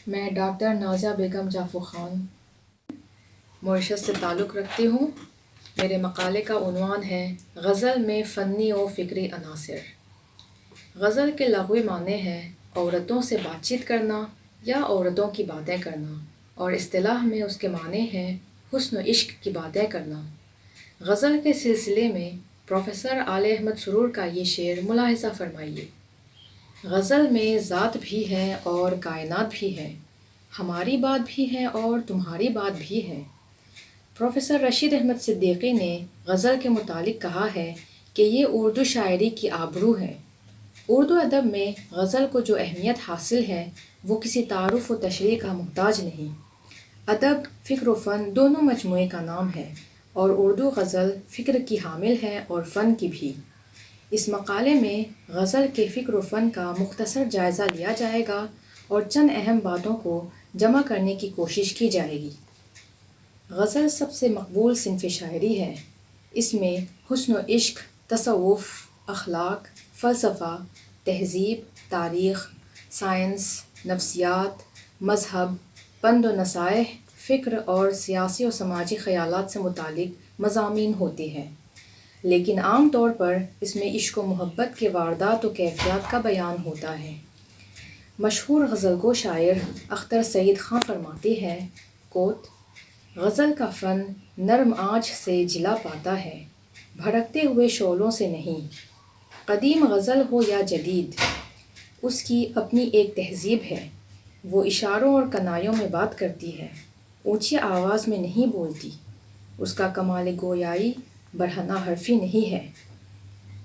میں ڈاکٹر نازیہ بیگم جعفر خان ماریشس سے تعلق رکھتی ہوں۔ میرے مقالے کا عنوان ہے غزل میں فنی و فکری عناصر۔ غزل کے لغوی معنی ہیں عورتوں سے بات چیت کرنا یا عورتوں کی باتیں کرنا، اور اصطلاح میں اس کے معنی ہیں حسن و عشق کی باتیں کرنا۔ غزل کے سلسلے میں پروفیسر آل احمد سرور کا یہ شعر ملاحظہ فرمائیے: غزل میں ذات بھی ہے اور کائنات بھی ہے، ہماری بات بھی ہے اور تمہاری بات بھی ہے۔ پروفیسر رشید احمد صدیقی نے غزل کے متعلق کہا ہے کہ یہ اردو شاعری کی آبرو ہے۔ اردو ادب میں غزل کو جو اہمیت حاصل ہے وہ کسی تعارف و تشریح کا محتاج نہیں۔ ادب، فکر و فن دونوں مجموعے کا نام ہے، اور اردو غزل فکر کی حامل ہے اور فن کی بھی۔ اس مقالے میں غزل کے فکر و فن کا مختصر جائزہ لیا جائے گا اور چند اہم باتوں کو جمع کرنے کی کوشش کی جائے گی۔ غزل سب سے مقبول صنف شاعری ہے۔ اس میں حسن و عشق، تصوف، اخلاق، فلسفہ، تہذیب، تاریخ، سائنس، نفسیات، مذہب، پند و نصائح، فکر اور سیاسی و سماجی خیالات سے متعلق مضامین ہوتے ہیں، لیکن عام طور پر اس میں عشق و محبت کے واردات و کیفیات کا بیان ہوتا ہے۔ مشہور غزل گو شاعر اختر سعید خاں فرماتے ہیں: کوت: غزل کا فن نرم آنچ سے جلا پاتا ہے، بھڑکتے ہوئے شعلوں سے نہیں۔ قدیم غزل ہو یا جدید، اس کی اپنی ایک تہذیب ہے۔ وہ اشاروں اور کنایوں میں بات کرتی ہے، اونچی آواز میں نہیں بولتی۔ اس کا کمال گویائی برہنہ حرفی نہیں ہے۔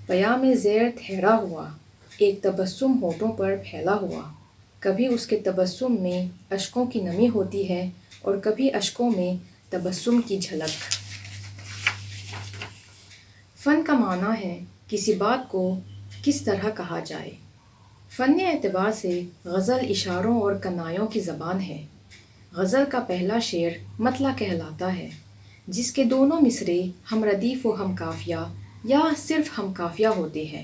پیام زیر ٹھہرا ہوا، ایک تبسم ہونٹوں پر پھیلا ہوا۔ کبھی اس کے تبسم میں اشکوں کی نمی ہوتی ہے اور کبھی اشکوں میں تبسم کی جھلک۔ فن کا معنی ہے کسی بات کو کس طرح کہا جائے۔ فنی اعتبار سے غزل اشاروں اور کنایوں کی زبان ہے۔ غزل کا پہلا شعر مطلع کہلاتا ہے، جس کے دونوں مصرعے ہم ردیف و ہم قافیہ یا صرف ہم قافیہ ہوتے ہیں۔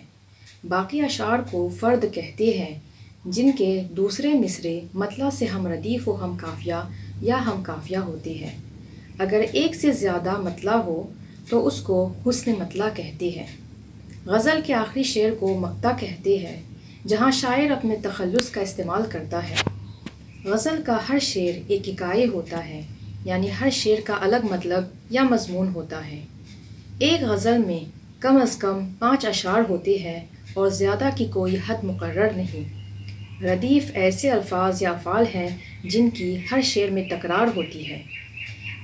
باقی اشعار کو فرد کہتے ہیں، جن کے دوسرے مصرعے مطلع سے ہم ردیف و ہم قافیہ یا ہم قافیہ ہوتے ہیں۔ اگر ایک سے زیادہ مطلع ہو تو اس کو حسن مطلع کہتے ہیں۔ غزل کے آخری شعر کو مقطع کہتے ہیں، جہاں شاعر اپنے تخلص کا استعمال کرتا ہے۔ غزل کا ہر شعر ایک اکائی ہوتا ہے، یعنی ہر شعر کا الگ مطلب یا مضمون ہوتا ہے۔ ایک غزل میں کم از کم 5 اشعار ہوتے ہیں اور زیادہ کی کوئی حد مقرر نہیں۔ ردیف ایسے الفاظ یا افعال ہیں جن کی ہر شعر میں تکرار ہوتی ہے۔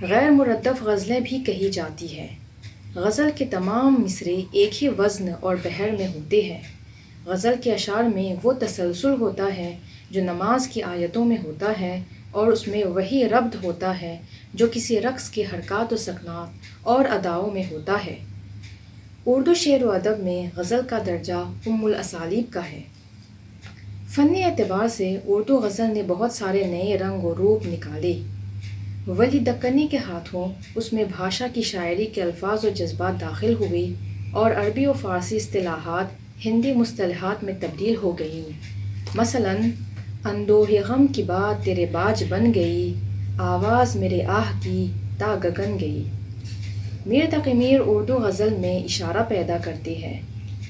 غیر مردف غزلیں بھی کہی جاتی ہیں۔ غزل کے تمام مصرعے ایک ہی وزن اور بحر میں ہوتے ہیں۔ غزل کے اشعار میں وہ تسلسل ہوتا ہے جو نماز کی آیتوں میں ہوتا ہے، اور اس میں وہی ربط ہوتا ہے جو کسی رقص کے حرکات و سکنات اور اداؤں میں ہوتا ہے۔ اردو شعر و ادب میں غزل کا درجہ ام الاسالیب کا ہے۔ فنی اعتبار سے اردو غزل نے بہت سارے نئے رنگ و روپ نکالے۔ ولی دکنی کے ہاتھوں اس میں بھاشا کی شاعری کے الفاظ و جذبات داخل ہوئے، اور عربی و فارسی اصطلاحات ہندی مصطلحات میں تبدیل ہو گئیں۔ مثلاً: اندوہ غم کی بات تیرے باج بن گئی، آواز میرے آہ کی تا گگن گئی۔ میر تقی میر اردو غزل میں اشارہ پیدا کرتے ہیں۔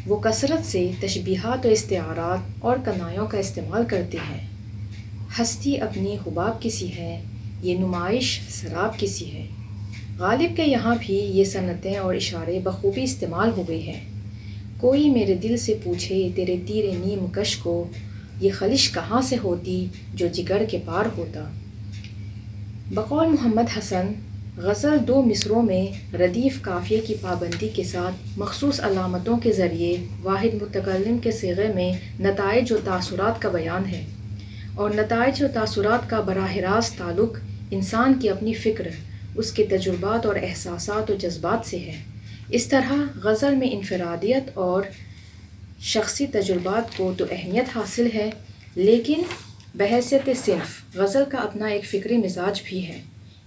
وہ کثرت سے تشبیہات و استعارات اور کنایوں کا استعمال کرتے ہیں۔ ہستی اپنی حباب کسی ہے، یہ نمائش سراب کسی ہے۔ غالب کے یہاں بھی یہ صنعتیں اور اشارے بخوبی استعمال ہوئے ہیں۔ کوئی میرے دل سے پوچھے تیرے تیر نیم کش کو، یہ خلش کہاں سے ہوتی جو جگر کے پار ہوتا۔ بقول محمد حسن، غزل 2 مصرعوں میں ردیف قافیے کی پابندی کے ساتھ مخصوص علامتوں کے ذریعے واحد متکلم کے صیغے میں نتائج و تاثرات کا بیان ہے، اور نتائج و تاثرات کا براہ راست تعلق انسان کی اپنی فکر، اس کے تجربات اور احساسات و جذبات سے ہے۔ اس طرح غزل میں انفرادیت اور شخصی تجربات کو تو اہمیت حاصل ہے، لیکن بحیثیت صنف غزل کا اپنا ایک فکری مزاج بھی ہے۔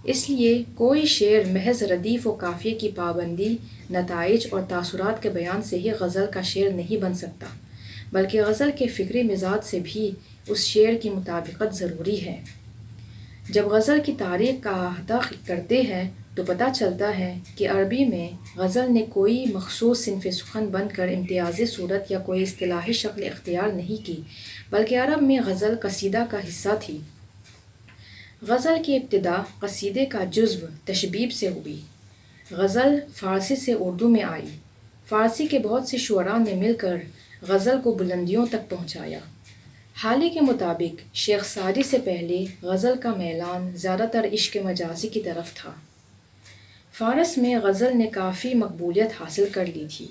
اس لیے کوئی شعر محض ردیف و قافیے کی پابندی، نتائج اور تاثرات کے بیان سے ہی غزل کا شعر نہیں بن سکتا، بلکہ غزل کے فکری مزاج سے بھی اس شعر کی مطابقت ضروری ہے۔ جب غزل کی تاریخ کا احاطہ کرتے ہیں تو پتہ چلتا ہے کہ عربی میں غزل نے کوئی مخصوص صنف سخن بن کر امتیازی صورت یا کوئی اصطلاحی شکل اختیار نہیں کی، بلکہ عرب میں غزل قصیدہ کا حصہ تھی۔ غزل کی ابتدا قصیدے کا جزو تشبیب سے ہوئی۔ غزل فارسی سے اردو میں آئی۔ فارسی کے بہت سے شعراء نے مل کر غزل کو بلندیوں تک پہنچایا۔ حالی کے مطابق شیخ سعدی سے پہلے غزل کا میلان زیادہ تر عشق مجازی کی طرف تھا۔ فارس میں غزل نے کافی مقبولیت حاصل کر لی تھی۔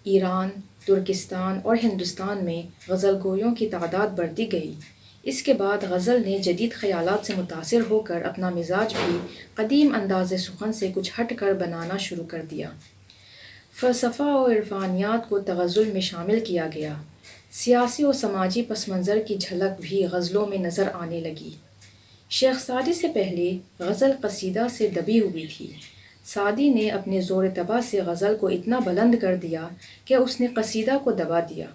ایران، ترکستان اور ہندوستان میں غزل گویوں کی تعداد بڑھتی گئی۔ اس کے بعد غزل نے جدید خیالات سے متاثر ہو کر اپنا مزاج بھی قدیم انداز سخن سے کچھ ہٹ کر بنانا شروع کر دیا۔ فلسفہ اور عرفانیات کو تغزل میں شامل کیا گیا۔ سیاسی و سماجی پس منظر کی جھلک بھی غزلوں میں نظر آنے لگی۔ شیخ سعدی سے پہلے غزل قصیدہ سے دبی ہوئی تھی۔ سعدی نے اپنے زور طبع سے غزل کو اتنا بلند کر دیا کہ اس نے قصیدہ کو دبا دیا۔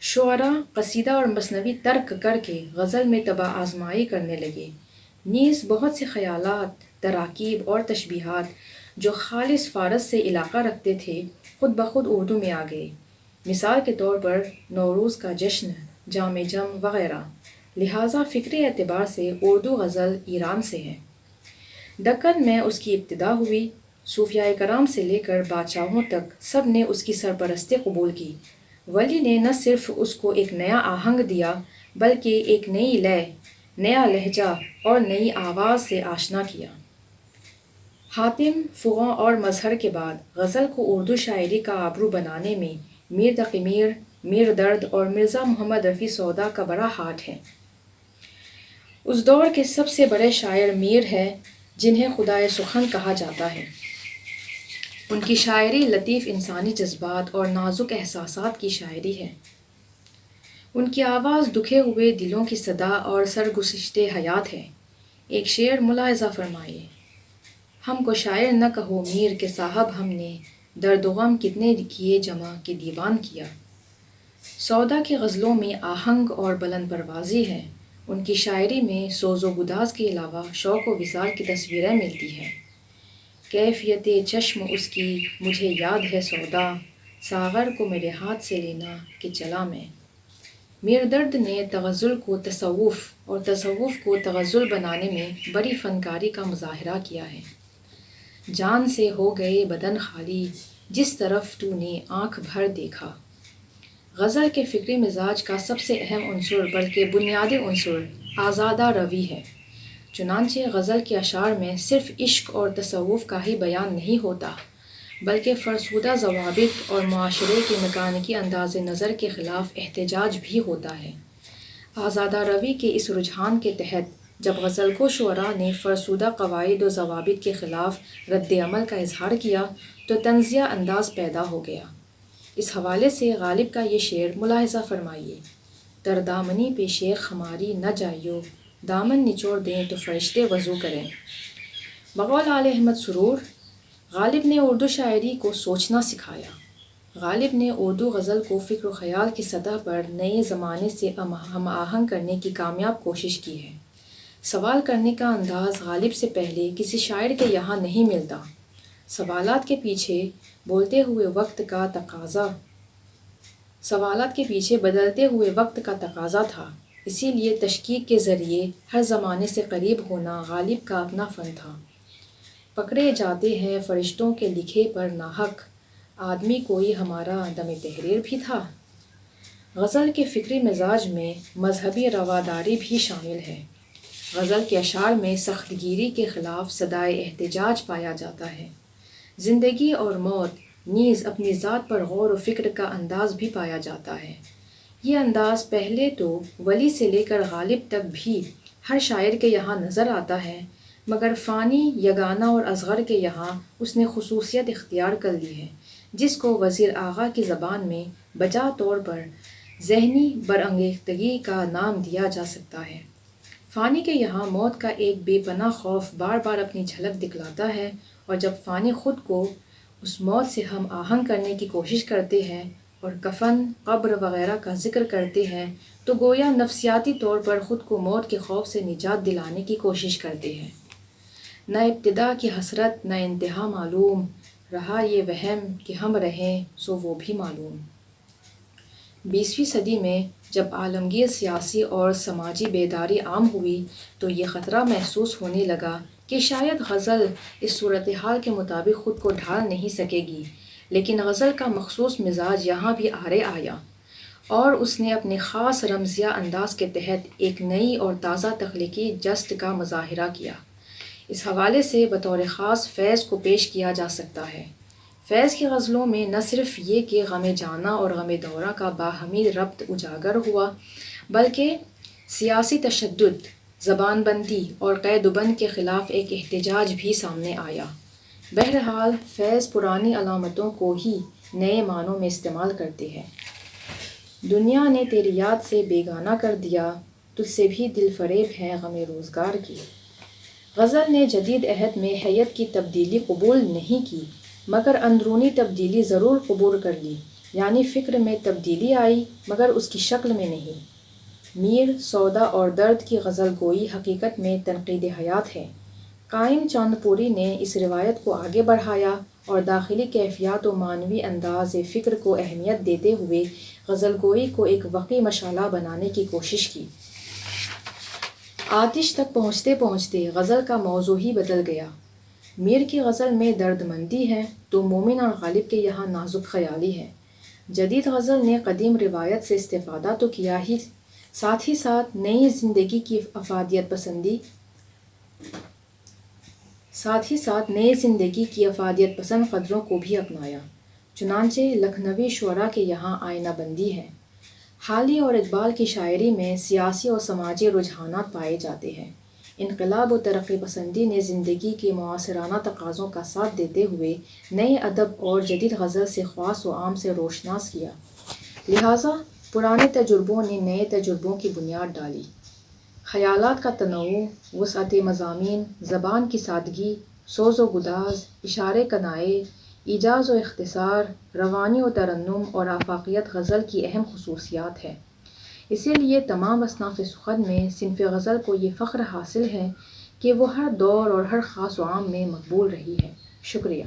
شعراء قصیدہ اور مثنوی ترک کر کے غزل میں طبع آزمائی کرنے لگے۔ نیز بہت سے خیالات، تراکیب اور تشبیہات جو خالص فارس سے علاقہ رکھتے تھے خود بخود اردو میں آ گئے۔ مثال کے طور پر نوروز کا جشن، جام جم وغیرہ۔ لہٰذا فکری اعتبار سے اردو غزل ایران سے ہے۔ دکن میں اس کی ابتدا ہوئی۔ صوفیاء کرام سے لے کر بادشاہوں تک سب نے اس کی سرپرستی قبول کی۔ ولی نے نہ صرف اس کو ایک نیا آہنگ دیا بلکہ ایک نئی لے، نیا لہجہ اور نئی آواز سے آشنا کیا۔ حاتم، فغاں اور مظہر کے بعد غزل کو اردو شاعری کا آبرو بنانے میں میر تقی میر، میر درد اور مرزا محمد رفیع سودا کا بڑا ہاتھ ہے۔ اس دور کے سب سے بڑے شاعر میر ہیں، جنہیں خدائے سخن کہا جاتا ہے۔ ان کی شاعری لطیف انسانی جذبات اور نازک احساسات کی شاعری ہے۔ ان کی آواز دکھے ہوئے دلوں کی صدا اور سرگزشتِ حیات ہے۔ ایک شعر ملاحظہ فرمائیے: ہم کو شاعر نہ کہو میر کے صاحب، ہم نے درد و غم کتنے کیے جمع کہ دیوان کیا۔ سودا کی غزلوں میں آہنگ اور بلند پروازی ہے۔ ان کی شاعری میں سوز و گداز کے علاوہ شوق و وصال کی تصویریں ملتی ہیں۔ کیفیت چشم اس کی مجھے یاد ہے سودا، ساغر کو میرے ہاتھ سے لینا کہ چلا میں۔ میر درد نے تغزل کو تصوف اور تصوف کو تغزل بنانے میں بڑی فنکاری کا مظاہرہ کیا ہے۔ جان سے ہو گئے بدن خالی، جس طرف تو نے آنکھ بھر دیکھا۔ غزل کے فکری مزاج کا سب سے اہم عنصر بلکہ بنیادی عنصر آزادہ روی ہے۔ چنانچہ غزل کے اشعار میں صرف عشق اور تصوف کا ہی بیان نہیں ہوتا بلکہ فرسودہ ضوابط اور معاشرے کے میکانیکی انداز نظر کے خلاف احتجاج بھی ہوتا ہے۔ آزادہ روی کے اس رجحان کے تحت جب غزل کو شعراء نے فرسودہ قواعد و ضوابط کے خلاف رد عمل کا اظہار کیا تو طنزیہ انداز پیدا ہو گیا۔ اس حوالے سے غالب کا یہ شعر ملاحظہ فرمائیے: تردامنی پہ شیخ ہماری نہ جائیو، دامن نچوڑ دیں تو فرشتے وضو کریں۔ بقول آل احمد سرور، غالب نے اردو شاعری کو سوچنا سکھایا۔ غالب نے اردو غزل کو فکر و خیال کی سطح پر نئے زمانے سے ہم آہنگ کرنے کی کامیاب کوشش کی ہے۔ سوال کرنے کا انداز غالب سے پہلے کسی شاعر کے یہاں نہیں ملتا۔ سوالات کے پیچھے بدلتے ہوئے وقت کا تقاضا تھا، اسی لیے تشکیک کے ذریعے ہر زمانے سے قریب ہونا غالب کا اپنا فن تھا۔ پکڑے جاتے ہیں فرشتوں کے لکھے پر ناحق، آدمی کوئی ہمارا دم تحریر بھی تھا۔ غزل کے فکری مزاج میں مذہبی رواداری بھی شامل ہے۔ غزل کے اشعار میں سخت گیری کے خلاف صدائے احتجاج پایا جاتا ہے۔ زندگی اور موت نیز اپنی ذات پر غور و فکر کا انداز بھی پایا جاتا ہے۔ یہ انداز پہلے تو ولی سے لے کر غالب تک بھی ہر شاعر کے یہاں نظر آتا ہے، مگر فانی، یگانہ اور اصغر کے یہاں اس نے خصوصیت اختیار کر لی ہے جس کو وزیر آغا کی زبان میں بجا طور پر ذہنی برانگیختگی کا نام دیا جا سکتا ہے۔ فانی کے یہاں موت کا ایک بے پناہ خوف بار بار اپنی جھلک دکھلاتا ہے، اور جب فانی خود کو اس موت سے ہم آہنگ کرنے کی کوشش کرتے ہیں اور کفن، قبر وغیرہ کا ذکر کرتے ہیں تو گویا نفسیاتی طور پر خود کو موت کے خوف سے نجات دلانے کی کوشش کرتے ہیں۔ نہ ابتدا کی حسرت نہ انتہا معلوم، رہا یہ وہم کہ ہم رہیں سو وہ بھی معلوم۔ 20ویں صدی میں جب عالمگیر سیاسی اور سماجی بیداری عام ہوئی تو یہ خطرہ محسوس ہونے لگا کہ شاید غزل اس صورتحال کے مطابق خود کو ڈھال نہیں سکے گی، لیکن غزل کا مخصوص مزاج یہاں بھی آڑے آیا اور اس نے اپنے خاص رمزیہ انداز کے تحت ایک نئی اور تازہ تخلیقی جست کا مظاہرہ کیا۔ اس حوالے سے بطور خاص فیض کو پیش کیا جا سکتا ہے۔ فیض کی غزلوں میں نہ صرف یہ کہ غم جانا اور غم دورہ کا باہمی ربط اجاگر ہوا، بلکہ سیاسی تشدد، زبان بندی اور قید و بند کے خلاف ایک احتجاج بھی سامنے آیا۔ بہرحال فیض پرانی علامتوں کو ہی نئے معنوں میں استعمال کرتے ہیں۔ دنیا نے تیری یاد سے بیگانہ کر دیا، تجھ سے بھی دل فریب ہے غم روزگار کی۔ غزل نے جدید عہد میں حیت کی تبدیلی قبول نہیں کی، مگر اندرونی تبدیلی ضرور قبول کر لی، یعنی فکر میں تبدیلی آئی مگر اس کی شکل میں نہیں۔ میر، سودا اور درد کی غزل گوئی حقیقت میں تنقید حیات ہے۔ قائم چاند پوری نے اس روایت کو آگے بڑھایا اور داخلی کیفیات و معنوی انداز فکر کو اہمیت دیتے ہوئے غزل گوئی کو ایک وقی مشعلہ بنانے کی کوشش کی۔ آتش تک پہنچتے پہنچتے غزل کا موضوع ہی بدل گیا۔ میر کی غزل میں درد مندی ہے تو مومن اور غالب کے یہاں نازک خیالی ہے۔ جدید غزل نے قدیم روایت سے استفادہ تو کیا ہی، ساتھ ہی ساتھ نئی زندگی کی افادیت پسند قدروں کو بھی اپنایا۔ چنانچہ لکھنوی شعراء کے یہاں آئینہ بندی ہے۔ حالی اور اقبال کی شاعری میں سیاسی اور سماجی رجحانات پائے جاتے ہیں۔ انقلاب و ترقی پسندی نے زندگی کے معاصرانہ تقاضوں کا ساتھ دیتے ہوئے نئے ادب اور جدید غزل سے خاص و عام سے روشناس کیا، لہٰذا پرانے تجربوں نے نئے تجربوں کی بنیاد ڈالی۔ خیالات کا تنوع، وسعت مضامین، زبان کی سادگی، سوز و گداز، اشارے کنائے، ایجاز و اختصار، روانی و ترنم اور آفاقیت غزل کی اہم خصوصیات ہے۔ اسی لیے تمام اصناف سخن میں صنف غزل کو یہ فخر حاصل ہے کہ وہ ہر دور اور ہر خاص و عام میں مقبول رہی ہے۔ شکریہ۔